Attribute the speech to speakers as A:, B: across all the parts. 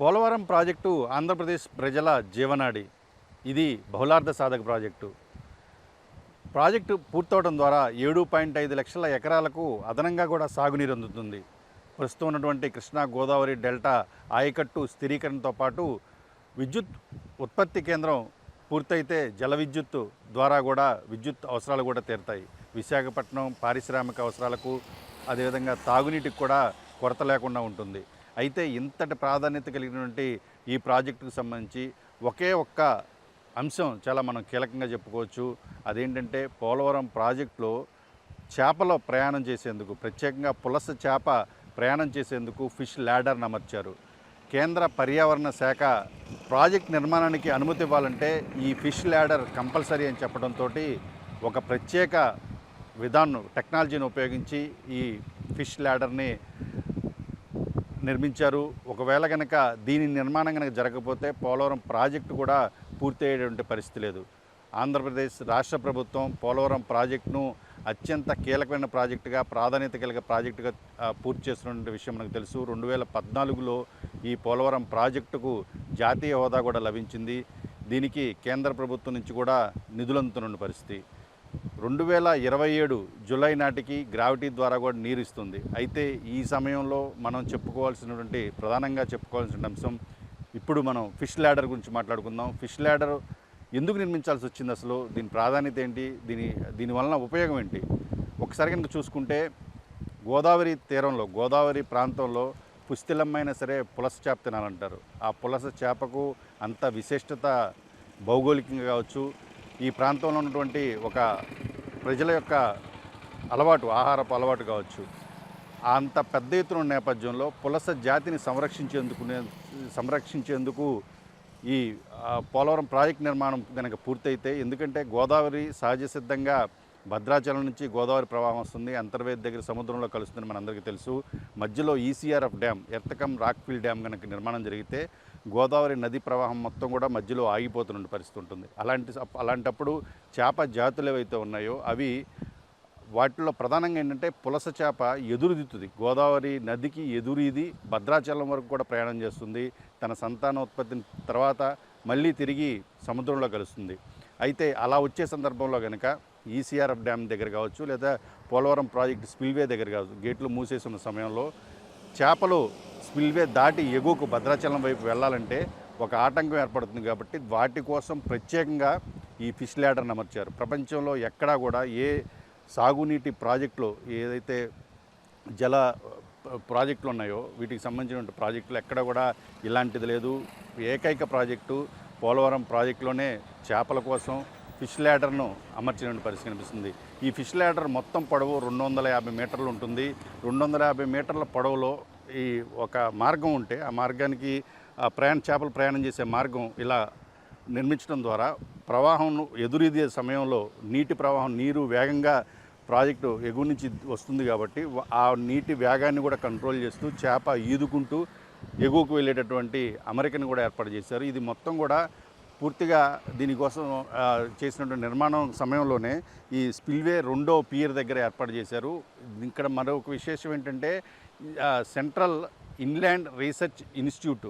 A: Polavaram project Andhra Pradesh ప్రజల జీవనాడి. ఇది బహుళార్థ సాధక ప్రాజెక్టు. ప్రాజెక్టు పూర్తవడం ద్వారా 7.5 లక్షల ఎకరాలకు అదనంగా కూడా సాగునీరు అందుతుంది. ప్రస్తుతం ఉన్నటువంటి కృష్ణా గోదావరి డెల్టా ఆయకట్టు స్థిరీకరణతో పాటు విద్యుత్ ఉత్పత్తి కేంద్రం పూర్తయితే జల విద్యుత్ ద్వారా కూడా విద్యుత్ అవసరాలు కూడా తీరుతాయి. విశాఖపట్నం పారిశ్రామిక అవసరాలకు అదేవిధంగా తాగునీటికి కూడా కొరత లేకుండా ఉంటుంది. అయితే ఇంతటి ప్రాధాన్యత కలిగినటువంటి ఈ ప్రాజెక్టుకు సంబంధించి ఒకే ఒక్క అంశం చాలా మనం కీలకంగా చెప్పుకోవచ్చు. అదేంటంటే పోలవరం ప్రాజెక్టులో చేపలో ప్రయాణం చేసేందుకు, ప్రత్యేకంగా పులస చేప ప్రయాణం చేసేందుకు ఫిష్ ల్యాడర్ను అమర్చారు. కేంద్ర పర్యావరణ శాఖ ప్రాజెక్ట్ నిర్మాణానికి అనుమతి ఇవ్వాలంటే ఈ ఫిష్ ల్యాడర్ కంపల్సరీ అని చెప్పడంతో ఒక ప్రత్యేక విధానం టెక్నాలజీని ఉపయోగించి ఈ ఫిష్ ల్యాడర్ని నిర్మించారు. ఒకవేళ కనుక దీని నిర్మాణం కనుక జరగకపోతే పోలవరం ప్రాజెక్టు కూడా పూర్తి అయ్యేటువంటి పరిస్థితి లేదు. ఆంధ్రప్రదేశ్ రాష్ట్ర ప్రభుత్వం పోలవరం ప్రాజెక్టును అత్యంత కీలకమైన ప్రాజెక్టుగా, ప్రాధాన్యత కలిగిన ప్రాజెక్టుగా పూర్తి చేస్తున్న విషయం మనకు తెలుసు. 2014లో ఈ పోలవరం ప్రాజెక్టుకు జాతీయ హోదా కూడా లభించింది. దీనికి కేంద్ర ప్రభుత్వం నుంచి కూడా నిధులు అందుతున్న పరిస్థితి. 2027 జూలై నాటికి గ్రావిటీ ద్వారా కూడా నీరు ఇస్తుంది. అయితే ఈ సమయంలో మనం ప్రధానంగా చెప్పుకోవాల్సిన అంశం, ఇప్పుడు మనం ఫిష్ ల్యాడర్ గురించి మాట్లాడుకుందాం. ఫిష్ ల్యాడర్ ఎందుకు నిర్మించాల్సి వచ్చింది, అసలు దీని ప్రాధాన్యత ఏంటి, దీనివలన ఉపయోగం ఏంటి? ఒకసారి కనుక చూసుకుంటే గోదావరి తీరంలో, గోదావరి ప్రాంతంలో పుష్టిలమ్మైనా సరే పులస చేప తినాలంటారు. ఆ పులస చేపకు అంత విశిష్టత భౌగోళికంగా కావచ్చు, ఈ ప్రాంతంలో ఉన్నటువంటి ఒక ప్రజల యొక్క ఆహారపు అలవాటు కావచ్చు, అంత పెద్ద ఎత్తున నేపథ్యంలో పులస జాతిని సంరక్షించేందుకు ఈ పోలవరం ప్రాజెక్ట్ నిర్మాణం కనుక పూర్తయితే, ఎందుకంటే గోదావరి సహజ సిద్ధంగా భద్రాచలం నుంచి గోదావరి ప్రవాహం వస్తుంది, అంతర్వేది దగ్గర సముద్రంలో కలుస్తుందని మనందరికీ తెలుసు. మధ్యలో ఈసీఆర్ఎఫ్ డ్యామ్, ఎర్తకం రాక్ఫిల్ డ్యామ్ కనుక నిర్మాణం జరిగితే గోదావరి నది ప్రవాహం మొత్తం కూడా మధ్యలో ఆగిపోతున్న పరిస్థితి ఉంటుంది. అలాంటప్పుడు చేప జాతులు ఏవైతే ఉన్నాయో అవి, వాటిలో ప్రధానంగా ఏంటంటే పులస చేప ఎదురుదిద్దుతుంది. గోదావరి నదికి ఎదురీది భద్రాచలం వరకు కూడా ప్రయాణం చేస్తుంది. తన సంతానోత్పత్తిని తర్వాత మళ్ళీ తిరిగి సముద్రంలో కలుస్తుంది. అయితే అలా వచ్చే సందర్భంలో కనుక ఈసీఆర్ఎఫ్ డ్యామ్ దగ్గర కావచ్చు, లేదా పోలవరం ప్రాజెక్టు స్పిల్వే దగ్గర కావచ్చు, గేట్లు మూసేసి ఉన్న సమయంలో చేపలు స్పిల్వే దాటి ఎగువకు భద్రాచలం వైపు వెళ్ళాలంటే ఒక ఆటంకం ఏర్పడుతుంది. కాబట్టి వాటి కోసం ప్రత్యేకంగా ఈ ఫిష్ ల్యాడర్ని అమర్చారు. ప్రపంచంలో ఎక్కడా కూడా ఏ సాగునీటి ప్రాజెక్టులో, ఏదైతే జల ప్రాజెక్టులు ఉన్నాయో వీటికి సంబంధించిన ప్రాజెక్టులు ఎక్కడ కూడా ఇలాంటిది లేదు. ఏకైక ప్రాజెక్టు పోలవరం ప్రాజెక్టులోనే చేపల కోసం ఫిష్ ల్యాడర్ను అమర్చిన పరిస్థితి కనిపిస్తుంది. ఈ ఫిష్ ల్యాడర్ మొత్తం పొడవు 250 మీటర్లు ఉంటుంది. 250 మీటర్ల పొడవులో ఈ ఒక మార్గం ఉంటే, ఆ మార్గానికి చేపలు ప్రయాణం చేసే మార్గం ఇలా నిర్మించడం ద్వారా ప్రవాహం ఎదురీదే సమయంలో నీరు వేగంగా ప్రాజెక్టు ఎగువ నుంచి వస్తుంది. కాబట్టి ఆ నీటి వేగాన్ని కూడా కంట్రోల్ చేస్తూ చేప ఈదుకుంటూ ఎగువకు వెళ్ళేటటువంటి అమరికను కూడా ఏర్పాటు చేశారు. ఇది మొత్తం కూడా పూర్తిగా దీనికోసం చేసినటువంటి నిర్మాణం సమయంలోనే ఈ స్పిల్వే 2వ పియర్ దగ్గర ఏర్పాటు చేశారు. ఇక్కడ మరొక విశేషం ఏంటంటే, central inland research institute,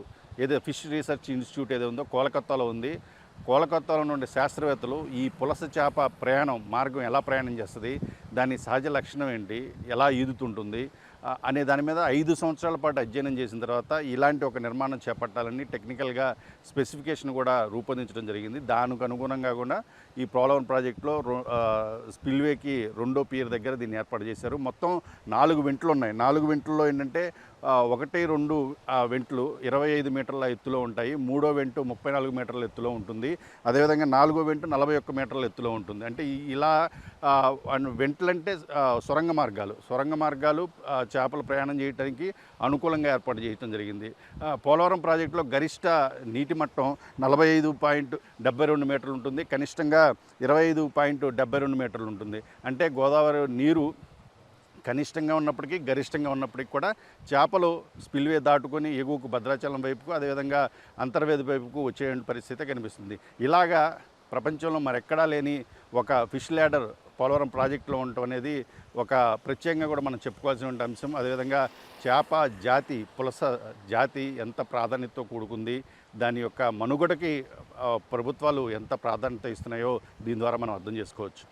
A: fish research institute ఏదో ఉందో కోలకత్తాలో ఉంది. కోలకత్తాలో నుండి శాస్త్రవేత్తలు ఈ పులస చేప మార్గం ఎలా ప్రయాణం చేస్తుంది, దాని సహజ లక్షణం ఏంటి, ఎలా ఈదుతుంటుంది అనే దాని మీద 5 సంవత్సరాల పాటు అధ్యయనం చేసిన తర్వాత ఇలాంటి ఒక నిర్మాణం చేపట్టాలని టెక్నికల్గా స్పెసిఫికేషన్ కూడా రూపొందించడం జరిగింది. దానికి అనుగుణంగా కూడా ఈ పోలవరం ప్రాజెక్టులో స్పిల్వేకి 2వ పియర్ దగ్గర దీన్ని ఏర్పాటు చేశారు. మొత్తం 4 వెంట్లు ఉన్నాయి. 4 వెంట్లలో ఏంటంటే 1-2 వెంట్లు 25 మీటర్ల ఎత్తులో ఉంటాయి. 3వ వెంటు 34 మీటర్ల ఎత్తులో ఉంటుంది. అదేవిధంగా 4వ వెంటు 41 మీటర్ల ఎత్తులో ఉంటుంది. అంటే ఇలా వెంట్లంటే సొరంగ మార్గాలు చేపలు ప్రయాణం చేయడానికి అనుకూలంగా ఏర్పాటు చేయడం జరిగింది. పోలవరం ప్రాజెక్టులో గరిష్ట నీటి మట్టం 45.72 మీటర్లు ఉంటుంది. కనిష్టంగా 25.72 మీటర్లు ఉంటుంది. అంటే గోదావరి నీరు కనిష్టంగా ఉన్నప్పటికీ గరిష్టంగా ఉన్నప్పటికీ కూడా చేపలు స్పిల్వే దాటుకొని ఎగువకు భద్రాచలం వైపుకు, అదేవిధంగా అంతర్వేది వైపుకు వచ్చే పరిస్థితి కనిపిస్తుంది. ఇలాగా ప్రపంచంలో మరెక్కడా లేని ఒక ఫిష్ ల్యాడర్ పోలవరం ప్రాజెక్టులో ఉండటం అనేది ఒక ప్రత్యేకంగా కూడా మనం చెప్పుకోవాల్సిన అంశం. అదేవిధంగా చేప జాతి, పులస జాతి ఎంత ప్రాధాన్యతతో కూడుకుంది, దాని యొక్క మనుగడకి ప్రభుత్వాలు ఎంత ప్రాధాన్యత ఇస్తున్నాయో దీని ద్వారా మనం అర్థం చేసుకోవచ్చు.